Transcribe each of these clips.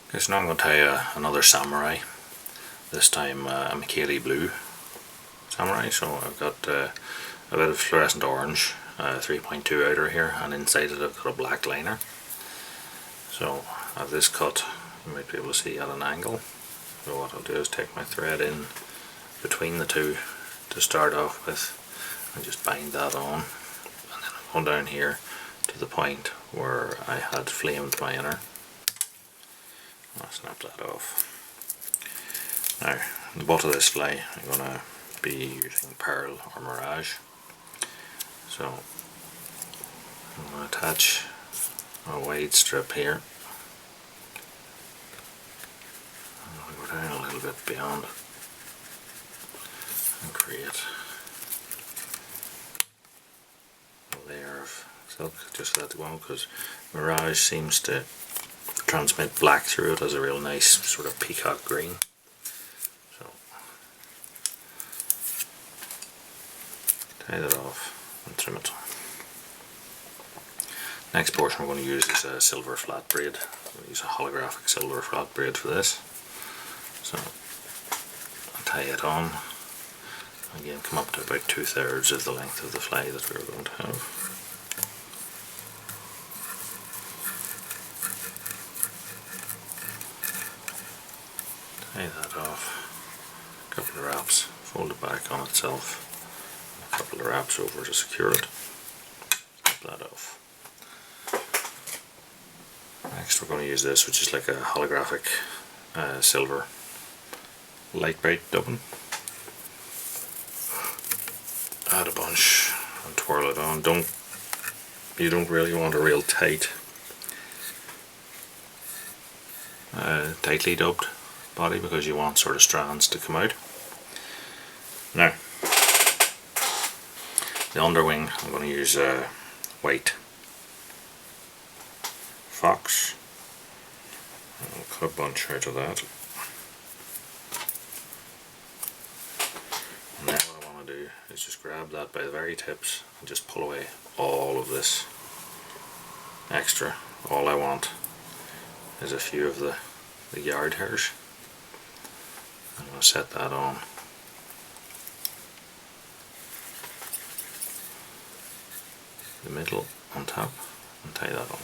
Okay, so now I'm going to tie another samurai, this time a Mikelli blue samurai. So I've got a bit of fluorescent orange, 3.2 outer here, and inside it I've got a black liner. So I have this cut, you might be able to see at an angle. So what I'll do is take my thread in between the two to start off with and just bind that on, and then I'm going down here to the point where I had flamed my inner. I'll snap that off. Now, in the butt of this fly I'm going to be using Pearl or Mirage. So I'm going to attach a wide strip here. I'm going to go down a little bit beyond and create a layer of silk just to let it go, because Mirage seems to transmit black through it as a real nice sort of peacock green. So tie that off and trim it. Next portion we're going to use is a silver flat braid. I'm going to use a holographic silver flat braid for this. So I'll tie it on. Again, come up to about 2/3 of the length of the fly that we were going to have. Tie that off, a couple of wraps, fold it back on itself, a couple of wraps over to secure it, snip that off. Next we're going to use this, which is like a holographic silver light bright dubbin. Add a bunch and twirl it on. You don't really want a real tightly dubbed body, because you want sort of strands to come out. Now, the underwing I'm going to use white fox. I'll cut a bunch out of that. And then what I want to do is just grab that by the very tips and just pull away all of this extra. All I want is a few of the yard hairs. I'm going to set that on. The middle on top and tie that on.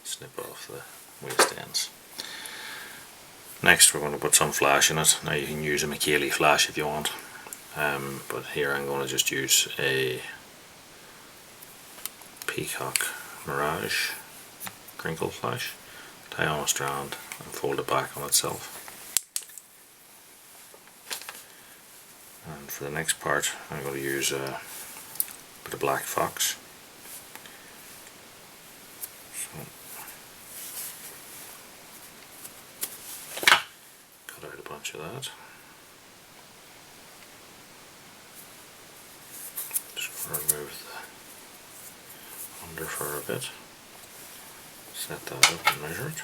Snip off the waist ends. Next we're going to put some flash in it. Now you can use a Mikelli flash if you want, but here I'm going to just use a Peacock Mirage crinkle flash. Tie on a strand and fold it back on itself. And for the next part I'm going to use a bit of black fox. So cut out a bunch of that. Just remove the under fur a bit. Set that up and measure it.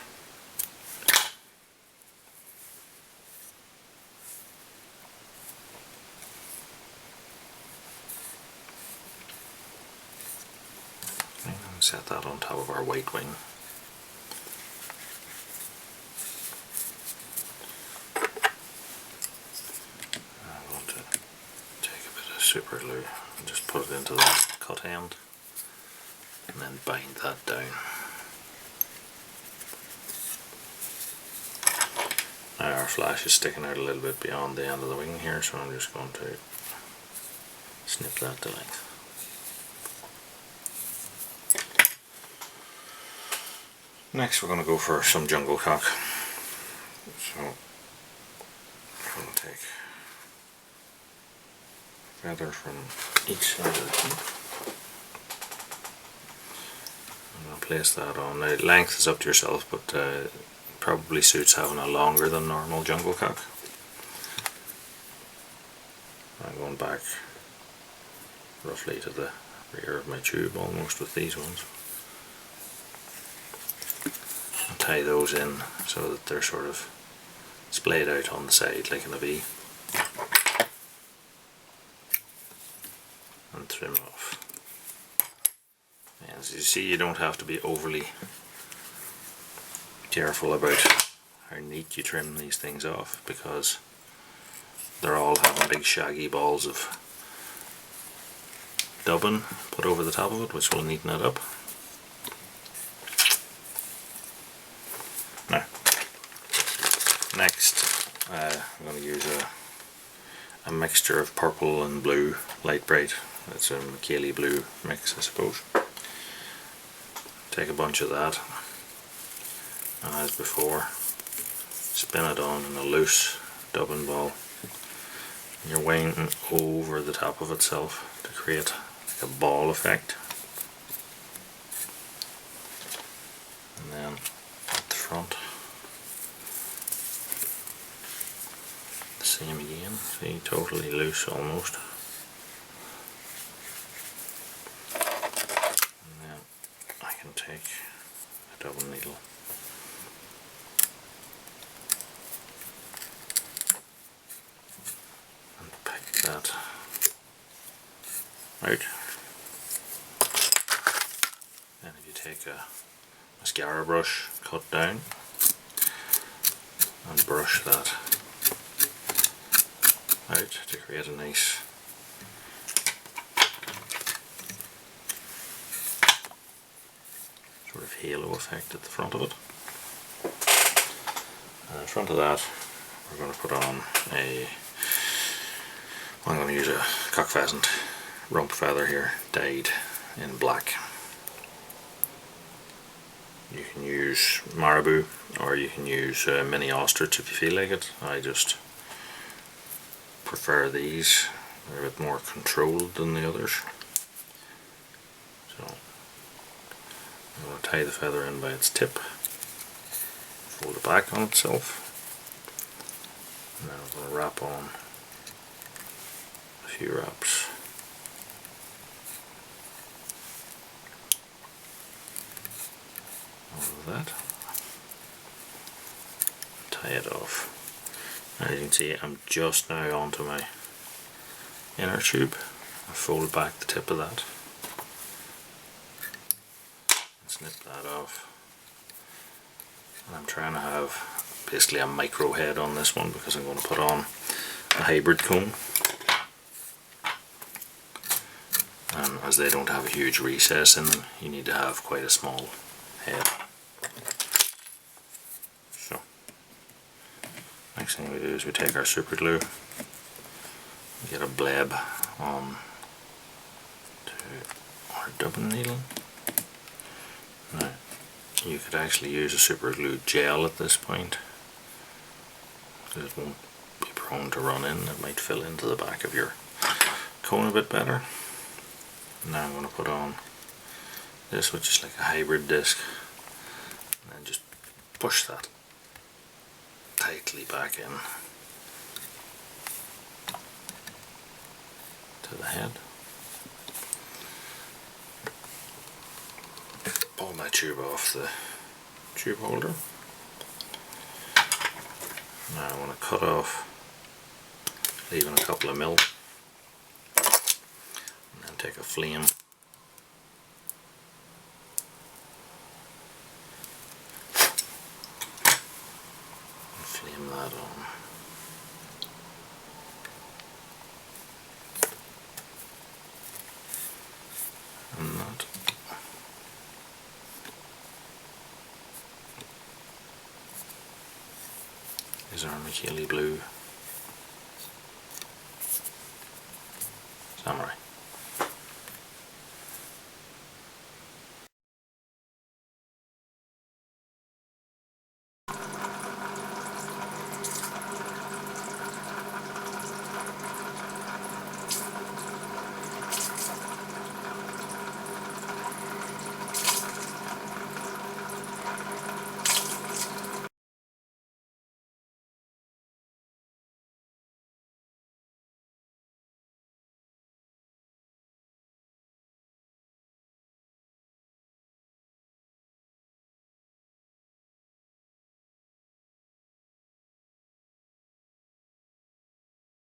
And set that on top of our white wing. I want to take a bit of super glue and just put it into the cut end and then bind that down. Now our flash is sticking out a little bit beyond the end of the wing here, so I'm just going to snip that to length. Next we're going to go for some jungle cock. So I'm going to take a feather from each side of the teeth. I'm going to place that on. Now length is up to yourself, but probably suits having a longer than normal jungle cock. I'm going back roughly to the rear of my tube almost with these ones. And tie those in so that they're sort of splayed out on the side like in a V. And trim off. And as you see, you don't have to be overly careful about how neat you trim these things off, because they're all having big shaggy balls of dubbin put over the top of it, which will neaten it up. Now, next I'm going to use a mixture of purple and blue light bright. It's a Mikelli blue mix, I suppose. Take a bunch of that, and as before, spin it on in a loose dubbin ball. You're winding over the top of itself to create like a ball effect. And then at the front, the same again. See, totally loose almost. And then I can take a double needle and pick that out. Then if you take a mascara brush, cut down and brush that out to create a nice sort of halo effect at the front of it. And in front of that, we're going to put on I'm going to use a cock pheasant rump feather here, dyed in black. You can use marabou, or you can use mini ostrich if you feel like it. I just prefer these. They're a bit more controlled than the others. So I'm going to tie the feather in by its tip, fold it back on itself, and then I'm going to wrap on a few wraps. All of that. Tie it off. As you can see, I'm just now onto my inner tube. I fold back the tip of that and snip that off. And I'm trying to have basically a micro head on this one, because I'm going to put on a hybrid comb, and as they don't have a huge recess in them, you need to have quite a small head. So next thing we do is we take our super glue, get a bleb on to our dubbin needle. Now, you could actually use a super glue gel at this point, because it won't be prone to run in. It might fill into the back of your cone a bit better. Now I'm going to put on this, which is like a hybrid disc, and then just push that tightly back in to the head. Pull my tube off the tube holder. Now I want to cut off, leaving a couple of mil, and then take a flame and flame that on. And that. Is our Mikelli blue samurai.